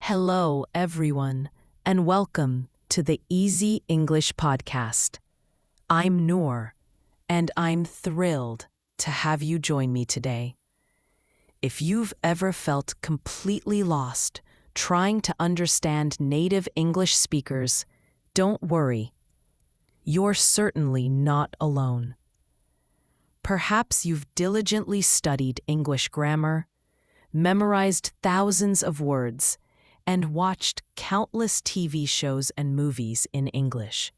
Hello, everyone, and welcome to the Easy English Podcast. I'm Noor, and I'm thrilled to have you join me today. If you've ever felt completely lost trying to understand native English speakers, don't worry. You're certainly not alone. Perhaps you've diligently studied English grammar, memorized thousands of words, and watched countless TV shows and movies in English.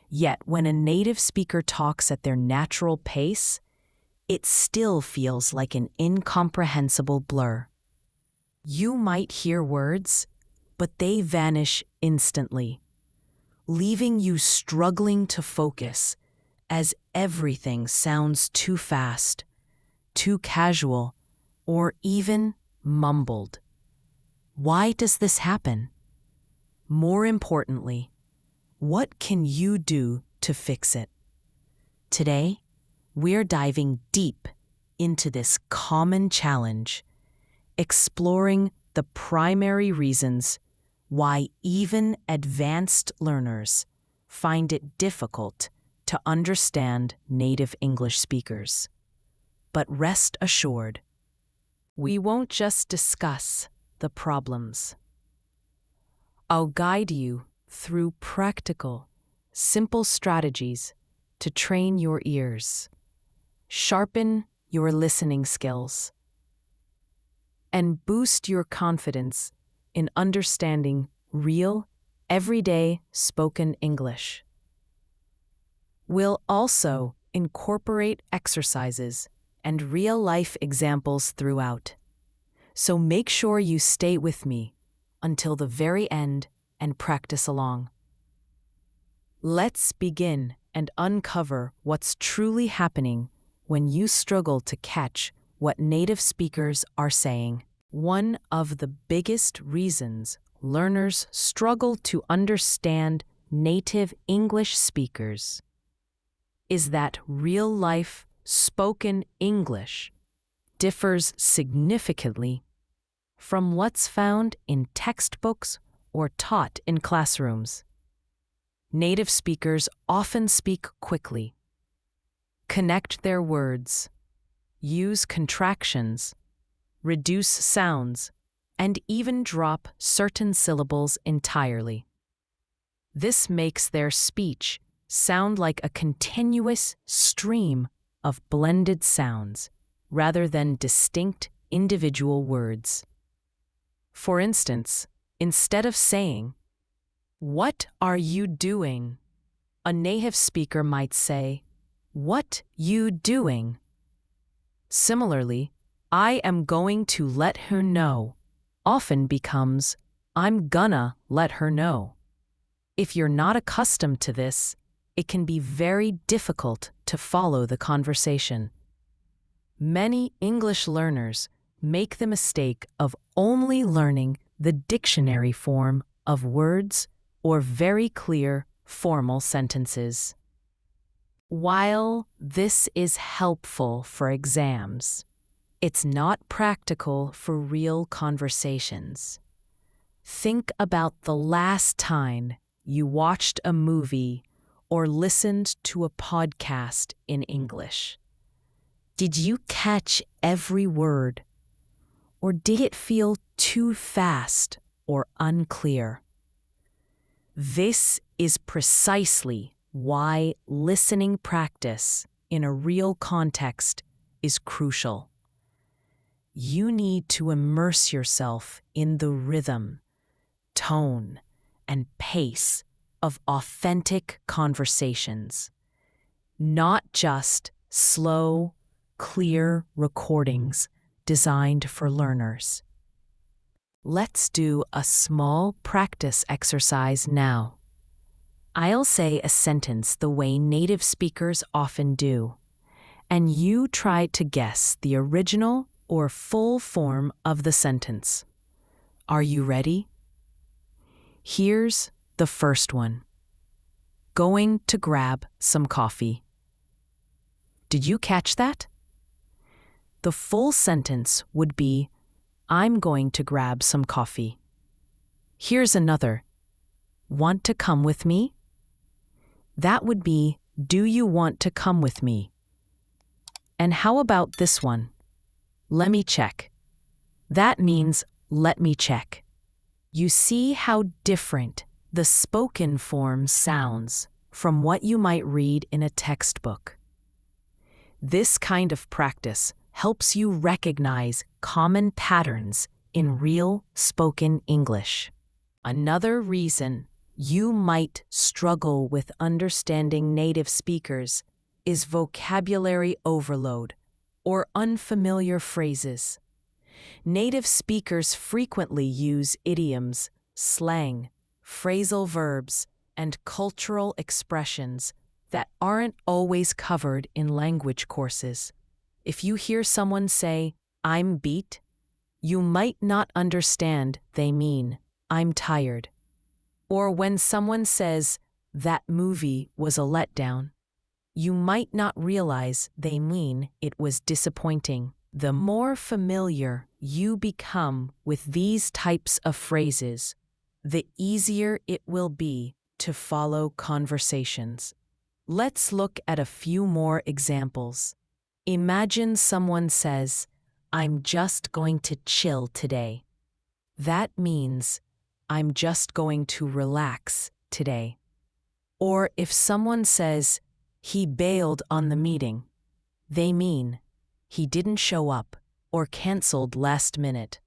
Yet when a native speaker talks at their natural pace, it still feels like an incomprehensible blur. You might hear words, but they vanish instantly, leaving you struggling to focus as everything sounds too fast, too casual, or even mumbled. Why does this happen? More importantly, what can you do to fix it? Today, we're diving deep into this common challenge, exploring the primary reasons why even advanced learners find it difficult to understand native English speakers. But rest assured, we won't just discuss the problems. I'll guide you through practical, simple strategies to train your ears, sharpen your listening skills, and boost your confidence in understanding real, everyday spoken English. We'll also incorporate exercises and real-life examples throughout. So make sure you stay with me until the very end and practice along. Let's begin and uncover what's truly happening when you struggle to catch what native speakers are saying. One of the biggest reasons learners struggle to understand native English speakers is that real-life spoken English differs significantly from what's found in textbooks or taught in classrooms. Native speakers often speak quickly, connect their words, use contractions, reduce sounds, and even drop certain syllables entirely. This makes their speech sound like a continuous stream of blended sounds rather than distinct individual words. For instance, instead of saying, "What are you doing?" a native speaker might say, "What you doing?" Similarly, "I am going to let her know" often becomes, "I'm gonna let her know." If you're not accustomed to this, it can be very difficult to follow the conversation. Many English learners make the mistake of only learning the dictionary form of words or very clear formal sentences. While this is helpful for exams, it's not practical for real conversations. Think about the last time you watched a movie or listened to a podcast in English. Did you catch every word? Or did it feel too fast or unclear? This is precisely why listening practice in a real context is crucial. You need to immerse yourself in the rhythm, tone, and pace of authentic conversations, not just slow, clear recordings designed for learners. Let's do a small practice exercise now. I'll say a sentence the way native speakers often do, and you try to guess the original or full form of the sentence. Are you ready? Here's the first one. Going to grab some coffee. Did you catch that? The full sentence would be, "I'm going to grab some coffee." Here's another. Want to come with me? That would be, do you want to come with me? And how about this one? Let me check. That means, let me check. You see how different the spoken form sounds from what you might read in a textbook. This kind of practice helps you recognize common patterns in real spoken English. Another reason you might struggle with understanding native speakers is vocabulary overload or unfamiliar phrases. Native speakers frequently use idioms, slang, phrasal verbs, and cultural expressions that aren't always covered in language courses. If you hear someone say, "I'm beat," you might not understand they mean, "I'm tired." Or when someone says, "That movie was a letdown," you might not realize they mean it was disappointing. The more familiar you become with these types of phrases, the easier it will be to follow conversations. Let's look at a few more examples. Imagine someone says, "I'm just going to chill today." That means, "I'm just going to relax today." Or if someone says, "He bailed on the meeting," they mean, he didn't show up or canceled last minute.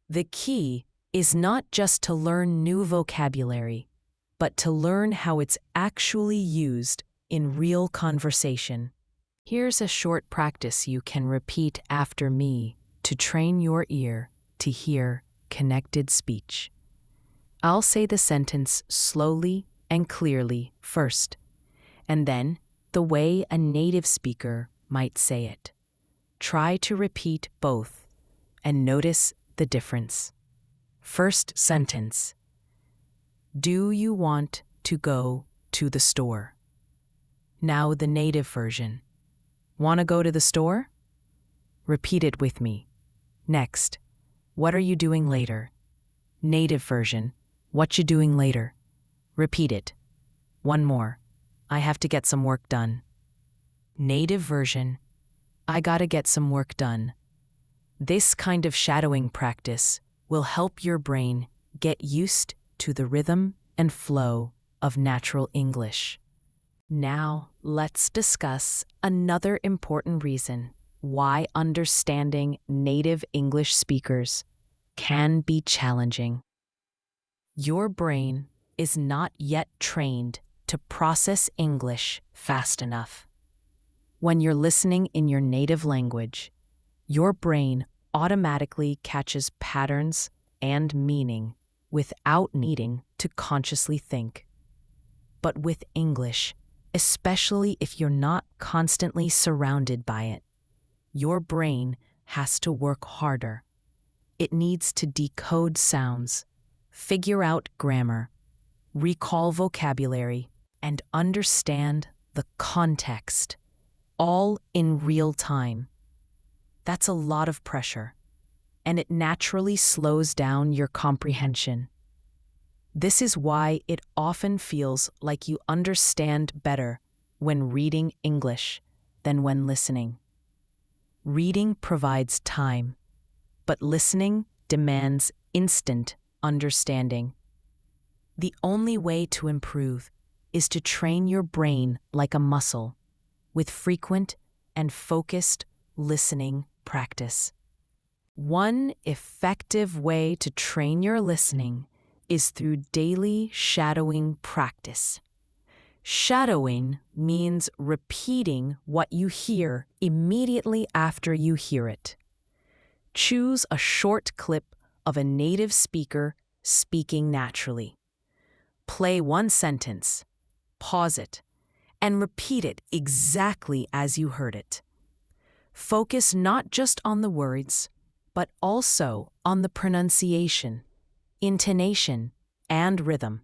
The key is not just to learn new vocabulary, but to learn how it's actually used in real conversation. Here's a short practice you can repeat after me to train your ear to hear connected speech. I'll say the sentence slowly and clearly first, and then the way a native speaker might say it. Try to repeat both and notice the difference. First sentence. Do you want to go to the store? Now the native version. Want to go to the store? Repeat it with me. Next. What are you doing later? Native version. What you doing later? Repeat it. One more. I have to get some work done. Native version. I gotta get some work done. This kind of shadowing practice will help your brain get used to the rhythm and flow of natural English. Now, let's discuss another important reason why understanding native English speakers can be challenging. Your brain is not yet trained to process English fast enough. When you're listening in your native language, your brain automatically catches patterns and meaning without needing to consciously think. But with English, especially if you're not constantly surrounded by it, your brain has to work harder. It needs to decode sounds, figure out grammar, recall vocabulary, and understand the context, all in real time. That's a lot of pressure, and it naturally slows down your comprehension. This is why it often feels like you understand better when reading English than when listening. Reading provides time, but listening demands instant understanding. The only way to improve is to train your brain like a muscle, with frequent and focused listening practice. One effective way to train your listening is through daily shadowing practice. Shadowing means repeating what you hear immediately after you hear it. Choose a short clip of a native speaker speaking naturally. Play one sentence, pause it, and repeat it exactly as you heard it. Focus not just on the words, but also on the pronunciation, intonation, and rhythm.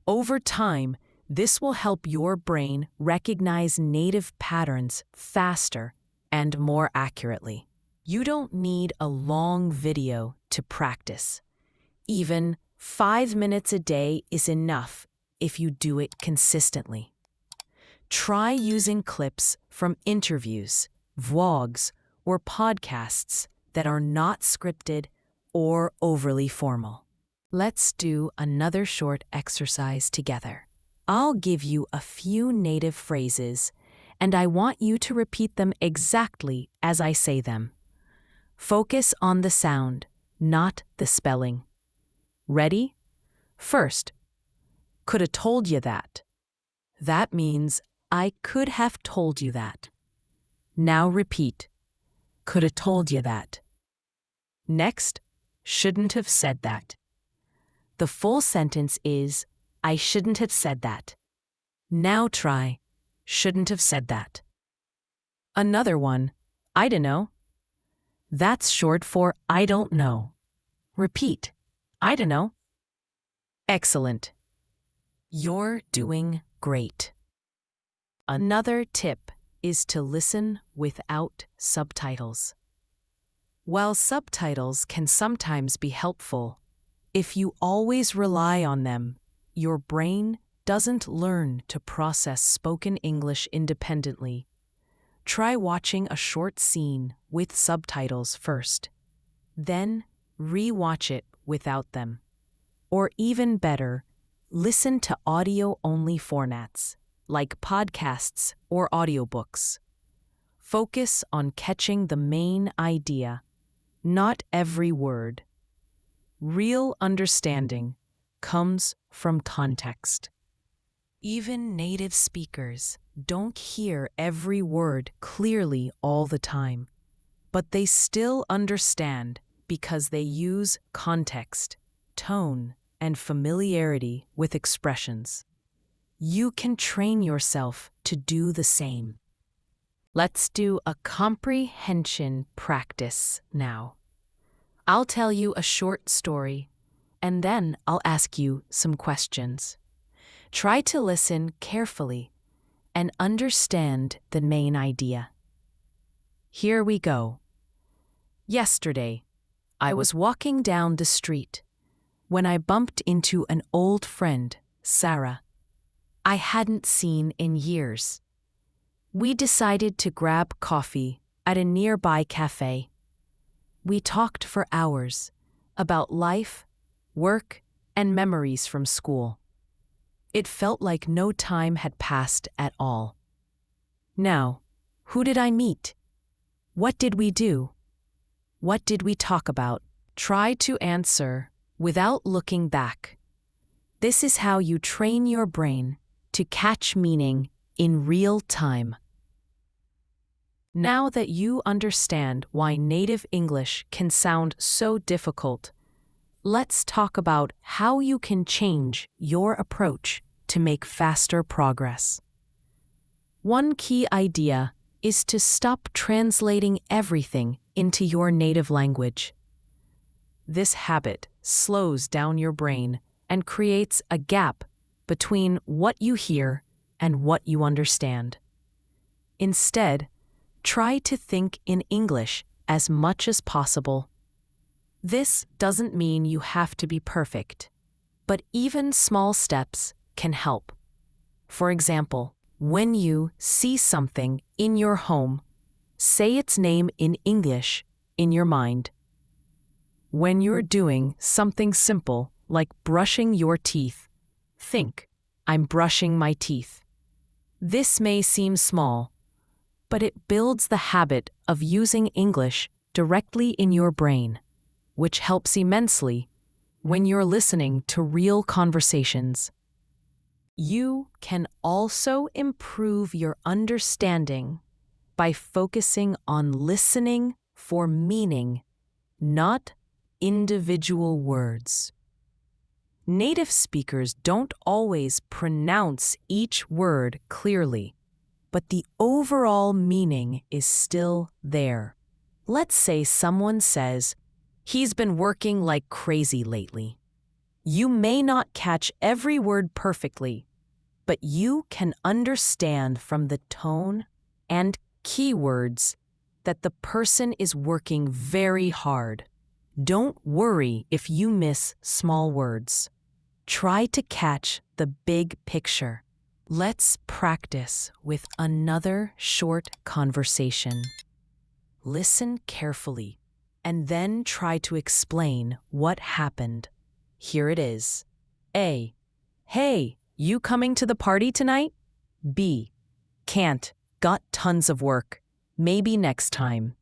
Over time, this will help your brain recognize native patterns faster and more accurately. You don't need a long video to practice. Even 5 minutes a day is enough if you do it consistently. Try using clips from interviews, vlogs, or podcasts that are not scripted or overly formal. Let's do another short exercise together. I'll give you a few native phrases, and I want you to repeat them exactly as I say them. Focus on the sound, not the spelling. Ready? First, coulda told you that. That means I could have told you that. Now repeat. Coulda told you that. Next, shouldn't have said that. The full sentence is, I shouldn't have said that. Now try, shouldn't have said that. Another one, I dunno. That's short for I don't know. Repeat, I dunno. Excellent. You're doing great. Another tip is to listen without subtitles. While subtitles can sometimes be helpful, if you always rely on them, your brain doesn't learn to process spoken English independently. Try watching a short scene with subtitles first, then re-watch it without them. Or even better, listen to audio-only formats, like podcasts or audiobooks. Focus on catching the main idea, not every word. Real understanding comes from context. Even native speakers don't hear every word clearly all the time, but they still understand because they use context, tone, and familiarity with expressions. You can train yourself to do the same. Let's do a comprehension practice now. I'll tell you a short story, and then I'll ask you some questions. Try to listen carefully and understand the main idea. Here we go. Yesterday, I was walking down the street when I bumped into an old friend, Sarah, I hadn't seen in years. We decided to grab coffee at a nearby cafe. We talked for hours about life, work, and memories from school. It felt like no time had passed at all. Now, who did I meet? What did we do? What did we talk about? Try to answer without looking back. This is how you train your brain to catch meaning in real time. Now that you understand why native English can sound so difficult, let's talk about how you can change your approach to make faster progress. One key idea is to stop translating everything into your native language. This habit slows down your brain and creates a gap between what you hear and what you understand. Instead, try to think in English as much as possible. This doesn't mean you have to be perfect, but even small steps can help. For example, when you see something in your home, say its name in English in your mind. When you're doing something simple like brushing your teeth, think, I'm brushing my teeth. This may seem small, but it builds the habit of using English directly in your brain, which helps immensely when you're listening to real conversations. You can also improve your understanding by focusing on listening for meaning, not individual words. Native speakers don't always pronounce each word clearly, but the overall meaning is still there. Let's say someone says, "He's been working like crazy lately." You may not catch every word perfectly, but you can understand from the tone and keywords that the person is working very hard. Don't worry if you miss small words. Try to catch the big picture. Let's practice with another short conversation. Listen carefully and then try to explain what happened. Here it is. A. Hey, you coming to the party tonight? B. Can't. Got tons of work. Maybe next time.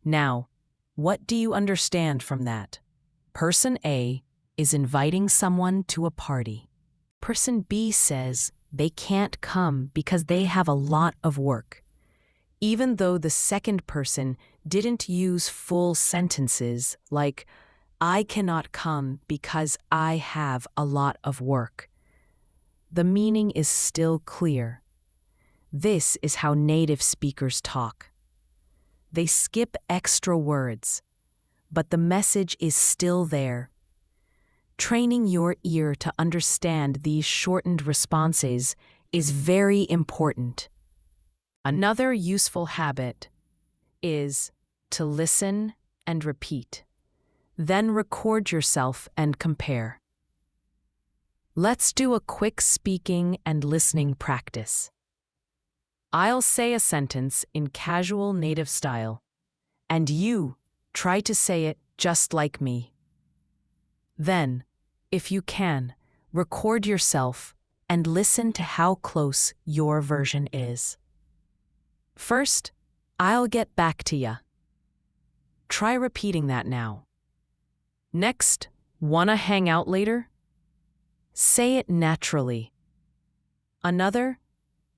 Now, what do you understand from that? Person A is inviting someone to a party. Person B says they can't come because they have a lot of work. Even though the second person didn't use full sentences like, I cannot come because I have a lot of work, the meaning is still clear. This is how native speakers talk. They skip extra words, but the message is still there. Training your ear to understand these shortened responses is very important. Another useful habit is to listen and repeat. Then record yourself and compare. Let's do a quick speaking and listening practice. I'll say a sentence in casual native style, and you try to say it just like me. Then, if you can, record yourself and listen to how close your version is. First, I'll get back to ya. Try repeating that now. Next, wanna hang out later? Say it naturally. Another,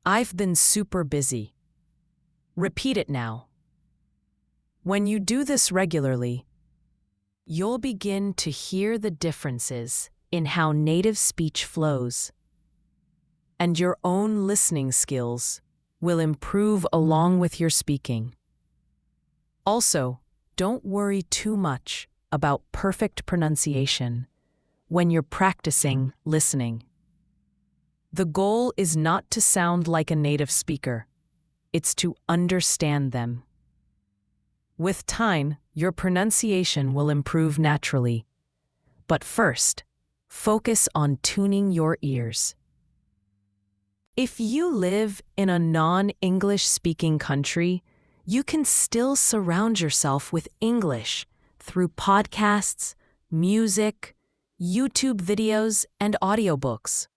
I've been super busy. Repeat it now. When you do this regularly, you'll begin to hear the differences in how native speech flows, and your own listening skills will improve along with your speaking. Also, don't worry too much about perfect pronunciation when you're practicing listening. The goal is not to sound like a native speaker. It's to understand them. With time, your pronunciation will improve naturally. But first, focus on tuning your ears. If you live in a non-English speaking country, you can still surround yourself with English through podcasts, music, YouTube videos, and audiobooks.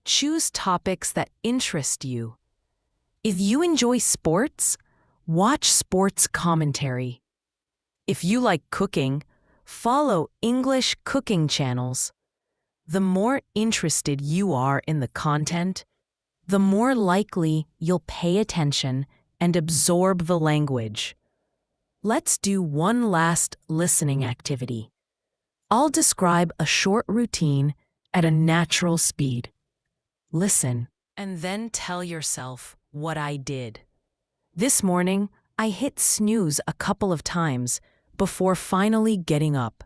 Choose topics that interest you. If you enjoy sports, watch sports commentary. If you like cooking, follow English cooking channels. The more interested you are in the content, the more likely you'll pay attention and absorb the language. Let's do one last listening activity. I'll describe a short routine at a natural speed. Listen, and then tell yourself what I did. This morning, I hit snooze a couple of times before finally getting up.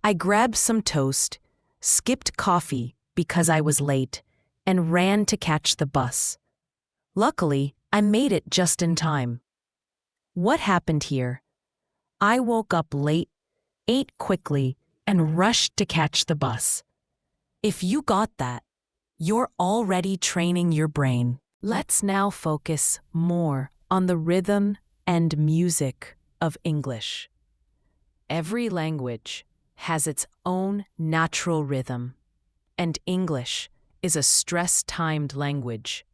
I grabbed some toast, skipped coffee because I was late, and ran to catch the bus. Luckily, I made it just in time. What happened here? I woke up late, ate quickly, and rushed to catch the bus. If you got that, you're already training your brain. Let's now focus more on the rhythm and music of English. Every language has its own natural rhythm, and English is a stress-timed language.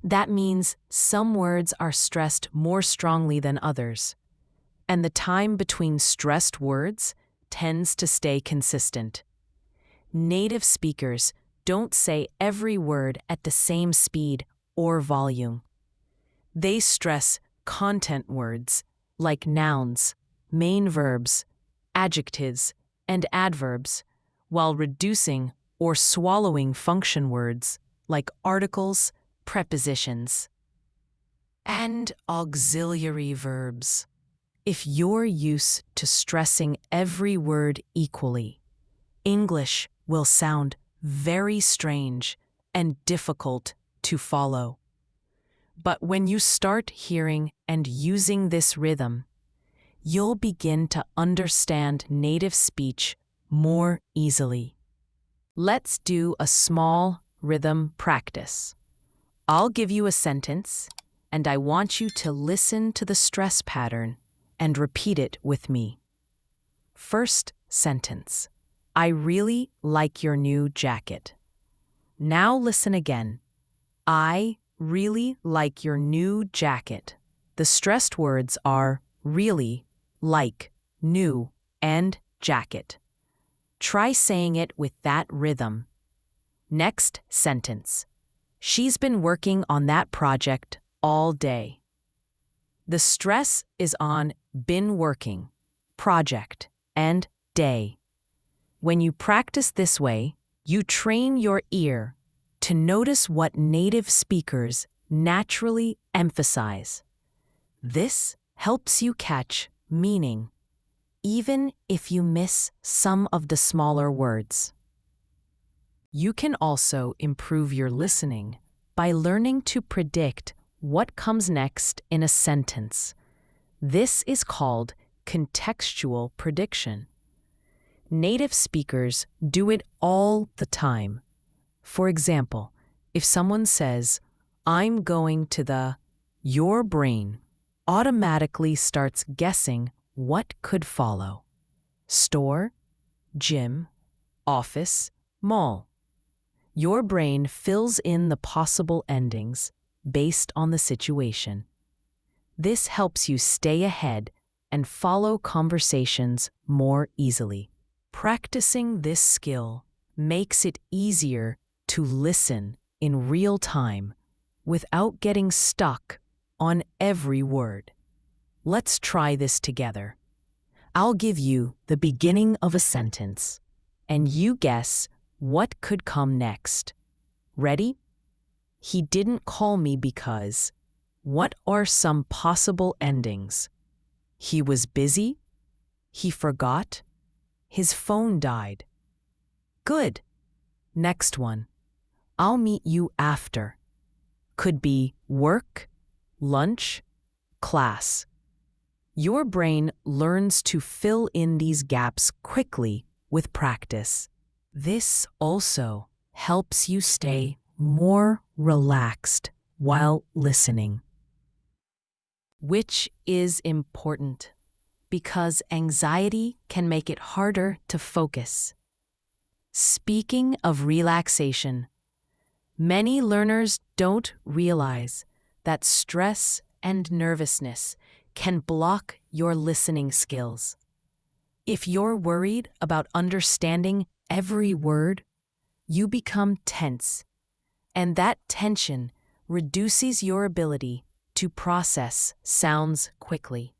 That means some words are stressed more strongly than others, and the time between stressed words tends to stay consistent. Native speakers don't say every word at the same speed or volume. They stress content words like nouns, main verbs, adjectives, and adverbs, while reducing or swallowing function words like articles, prepositions, and auxiliary verbs. If you're used to stressing every word equally, English will sound very strange and difficult to follow. But when you start hearing and using this rhythm, you'll begin to understand native speech more easily. Let's do a small rhythm practice. I'll give you a sentence, and I want you to listen to the stress pattern and repeat it with me. First sentence: I really like your new jacket. Now listen again. I really like your new jacket. The stressed words are really, like, new, and jacket. Try saying it with that rhythm. Next sentence: she's been working on that project all day. The stress is on been working, project, and day. When you practice this way, you train your ear to notice what native speakers naturally emphasize. This helps you catch meaning, even if you miss some of the smaller words. You can also improve your listening by learning to predict what comes next in a sentence. This is called contextual prediction. Native speakers do it all the time. For example, if someone says, "I'm going to the," your brain automatically starts guessing what could follow: store, gym, office, mall. Your brain fills in the possible endings based on the situation. This helps you stay ahead and follow conversations more easily. Practicing this skill makes it easier to listen in real time without getting stuck on every word. Let's try this together. I'll give you the beginning of a sentence, and you guess what could come next. Ready? He didn't call me because. What are some possible endings? He was busy. He forgot. His phone died. Good. Next one. I'll meet you after. Could be work, lunch, class. Your brain learns to fill in these gaps quickly with practice. This also helps you stay more relaxed while listening, which is important because anxiety can make it harder to focus. Speaking of relaxation, many learners don't realize that stress and nervousness can block your listening skills. If you're worried about understanding every word, you become tense, and that tension reduces your ability to process sounds quickly.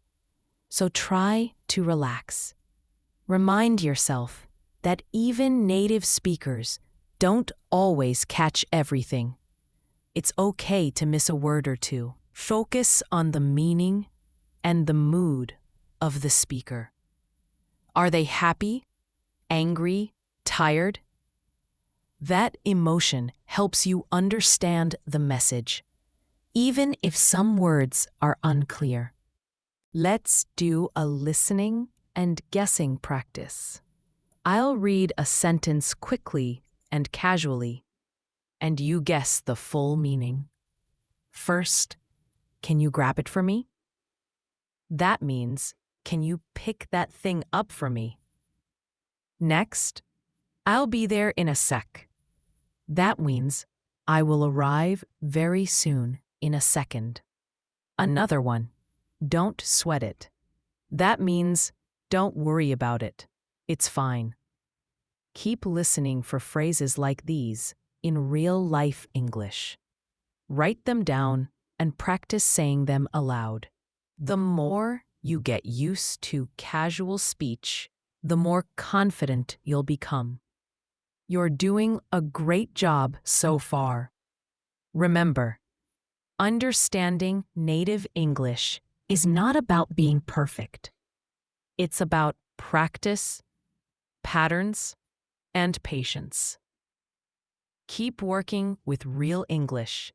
So try to relax. Remind yourself that even native speakers don't always catch everything. It's okay to miss a word or two. Focus on the meaning and the mood of the speaker. Are they happy, angry, tired? That emotion helps you understand the message, even if some words are unclear. Let's do a listening and guessing practice. I'll read a sentence quickly and casually, and you guess the full meaning. First, can you grab it for me? That means, can you pick that thing up for me? Next, I'll be there in a sec. That means, I will arrive very soon in a second. Another one, don't sweat it. That means, don't worry about it. It's fine. Keep listening for phrases like these in real-life English. Write them down and practice saying them aloud. The more you get used to casual speech, the more confident you'll become. You're doing a great job so far. Remember, understanding native English is not about being perfect. It's about practice, patterns, and patience. Keep working with real English,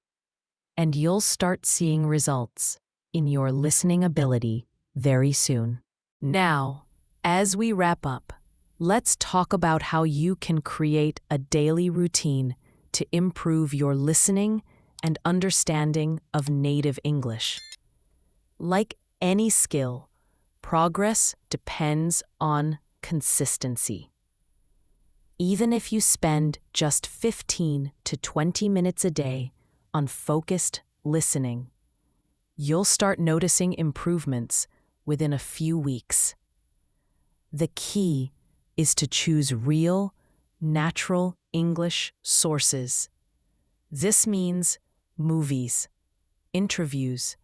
and you'll start seeing results in your listening ability very soon. Now, as we wrap up, let's talk about how you can create a daily routine to improve your listening and understanding of native English. Like any skill, progress depends on consistency. Even if you spend just 15 to 20 minutes a day on focused listening, you'll start noticing improvements within a few weeks. The key is to choose real, natural English sources. This means movies, interviews,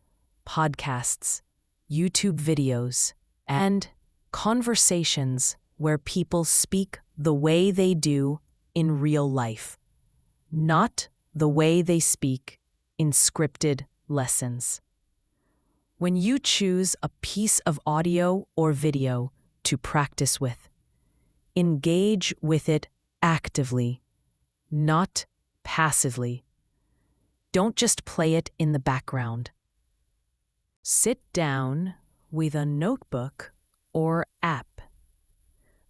podcasts, YouTube videos, and conversations where people speak the way they do in real life, not the way they speak in scripted lessons. When you choose a piece of audio or video to practice with, engage with it actively, not passively. Don't just play it in the background. Sit down with a notebook or app.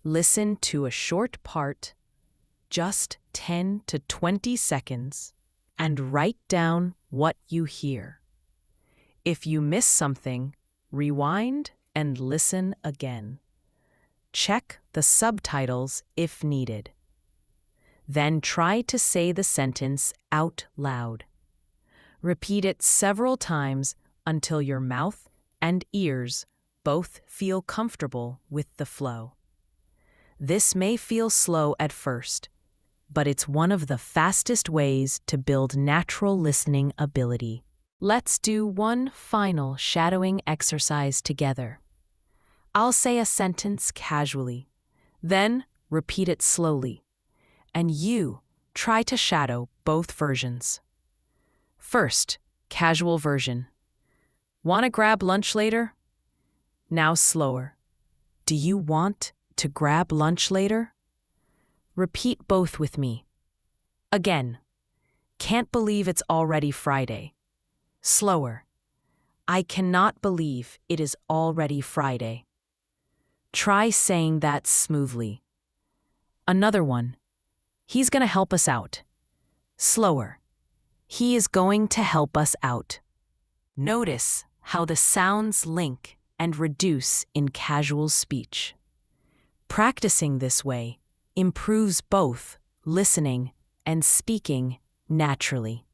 Listen to a short part, just 10 to 20 seconds, and write down what you hear. If you miss something, rewind and listen again. Check the subtitles if needed. Then try to say the sentence out loud. Repeat it several times until your mouth and ears both feel comfortable with the flow. This may feel slow at first, but it's one of the fastest ways to build natural listening ability. Let's do one final shadowing exercise together. I'll say a sentence casually, then repeat it slowly, and you try to shadow both versions. First, casual version. Want to grab lunch later? Now slower. Do you want to grab lunch later? Repeat both with me. Again. Can't believe it's already Friday. Slower. I cannot believe it is already Friday. Try saying that smoothly. Another one. He's going to help us out. Slower. He is going to help us out. Notice how the sounds link and reduce in casual speech. Practicing this way improves both listening and speaking naturally.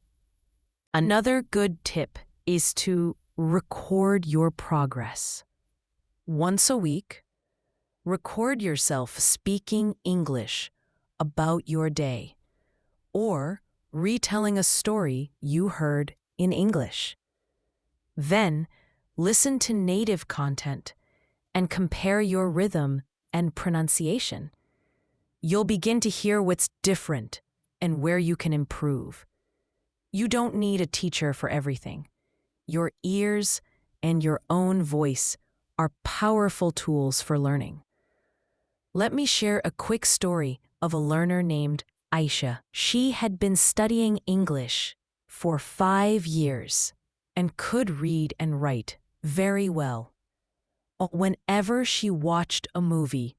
Another good tip is to record your progress. Once a week, record yourself speaking English about your day or retelling a story you heard in English. Then, listen to native content and compare your rhythm and pronunciation. You'll begin to hear what's different and where you can improve. You don't need a teacher for everything. Your ears and your own voice are powerful tools for learning. Let me share a quick story of a learner named Aisha. She had been studying English for 5 years and could read and write very well. Whenever she watched a movie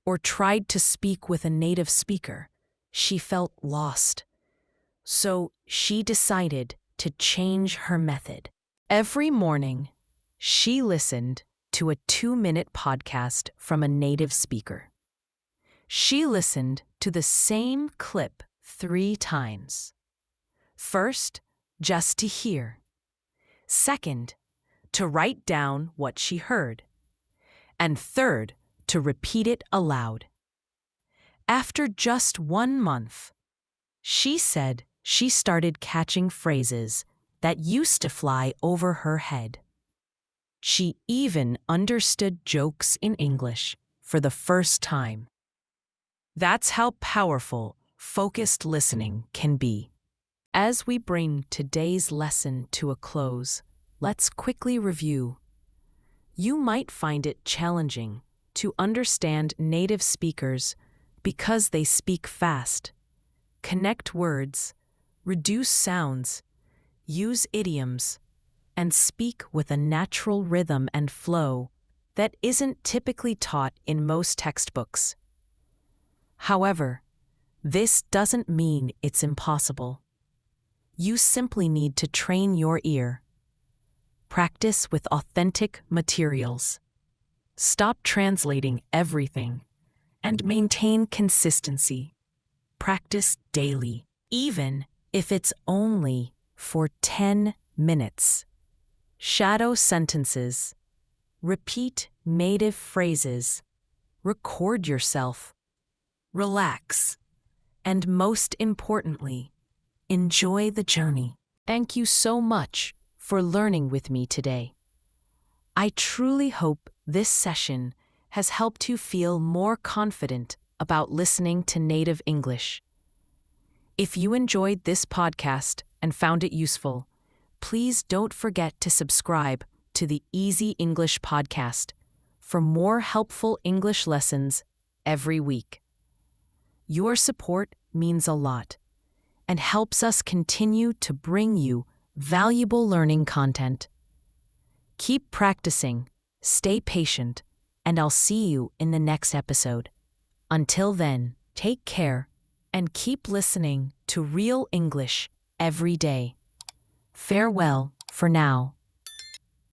or tried to speak with a native speaker, she felt lost. So she decided to change her method. Every morning, she listened to a 2-minute podcast from a native speaker. She listened to the same clip 3 times. First, just to hear. Second, to write down what she heard. And third, to repeat it aloud. After just 1 month, she said she started catching phrases that used to fly over her head. She even understood jokes in English for the first time. That's how powerful focused listening can be. As we bring today's lesson to a close, let's quickly review. You might find it challenging to understand native speakers because they speak fast, connect words, reduce sounds, use idioms, and speak with a natural rhythm and flow that isn't typically taught in most textbooks. However, this doesn't mean it's impossible. You simply need to train your ear. Practice with authentic materials. Stop translating everything and maintain consistency. Practice daily, even if it's only for 10 minutes. Shadow sentences. Repeat native phrases. Record yourself. Relax. And most importantly, enjoy the journey. Thank you so much for learning with me today. I truly hope this session has helped you feel more confident about listening to native English. If you enjoyed this podcast and found it useful, please don't forget to subscribe to the Easy English podcast for more helpful English lessons every week. Your support means a lot and helps us continue to bring you valuable learning content. Keep practicing, stay patient, and I'll see you in the next episode. Until then, take care and keep listening to real English every day. Farewell for now.